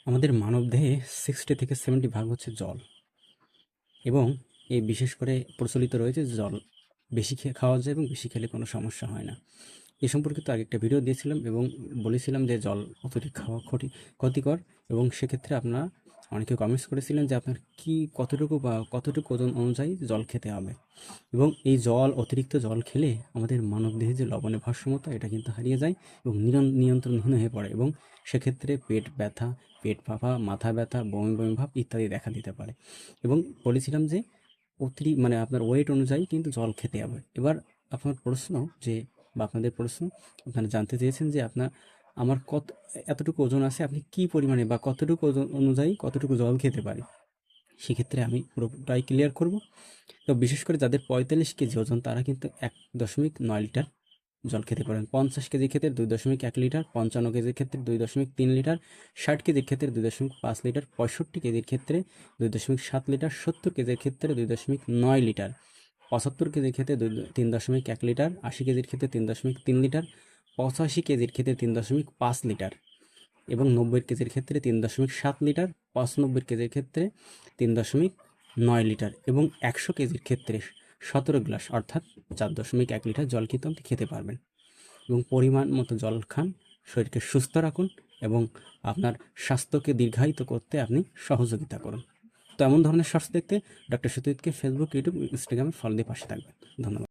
আমাদের মানবদেহে 60 থেকে 70 ভাগ হচ্ছে জল এবং এই বিশেষ করে প্রচলিত রয়েছে যে জল বেশি খাওয়া যায় এবং বেশি খেলে কোনো সমস্যা হয় না। এ সম্পর্কিত আগে একটা ভিডিও দিয়েছিলাম এবং বলেছিলাম যে জল অত্যধিক খাওয়া ক্ষতিকর এবং সেক্ষেত্রে আপনারা অনেকে কমেন্টস করেছিলেন যে আপনার কতটুকু বা কতটুকু ওজন অনুযায়ী জল খেতে হবে এবং এই অতিরিক্ত জল খেলে আমাদের মানবদেহে যে লবণের ভারসাম্যতা এটা কিন্তু হারিয়ে যায় এবং নিয়ন্ত্রণহীন হয়ে পড়ে এবং সেক্ষেত্রে পেট ব্যথা, পেট ফাঁপা, মাথা ব্যথা, বমি বমি ভাব ইত্যাদি দেখা দিতে পারে এবং বলেছিলাম যে মানে আপনার ওয়েট অনুযায়ী কিন্তু জল খেতে হবে। এবার আপনার প্রশ্ন যে বা আপনাদের প্রশ্ন, আপনারা জানতে চেয়েছেন যে আমার এতটুকু ওজন আছে, আপনি কি পরিমাণে বা কতটুকু ওজন অনুযায়ী কতটুকু জল খেতে পারি? সেক্ষেত্রে আমি পুরোটাই ক্লিয়ার করব। তো বিশেষ করে যাদের 45 কেজি ওজন তারা কিন্তু 1.9 লিটার জল খেতে পারেন। 50 কেজির ক্ষেত্রে 2.1 লিটার, 55 কেজির ক্ষেত্রে 2.3 লিটার, 60 কেজির ক্ষেত্রে 2.5 লিটার, 65 কেজির ক্ষেত্রে 2.7 লিটার, 70 কেজির ক্ষেত্রে 2.9 লিটার, 75 কেজির ক্ষেত্রে 3.1 লিটার, 80 কেজির ক্ষেত্রে 3.3 লিটার, 85 কেজির ক্ষেত্রে 3.5 লিটার এবং 90 কেজির ক্ষেত্রে 3.7 লিটার, 95 কেজির ক্ষেত্রে 3.9 লিটার এবং 100 কেজির ক্ষেত্রে 17 গ্লাস অর্থাৎ 4.1 লিটার জল কিন্তু আপনি খেতে পারবেন এবং পরিমাণ মতো জল খান, শরীরকে সুস্থ রাখুন এবং আপনার স্বাস্থ্যকে দীর্ঘায়িত করতে আপনি সহযোগিতা করুন। তো এমন ধরনের স্বাস্থ্য দেখতে ডক্টর সত্যজিৎকে ফেসবুক, ইউটিউব, ইনস্টাগ্রামে ফলো দিয়ে পাশে থাকবেন। ধন্যবাদ।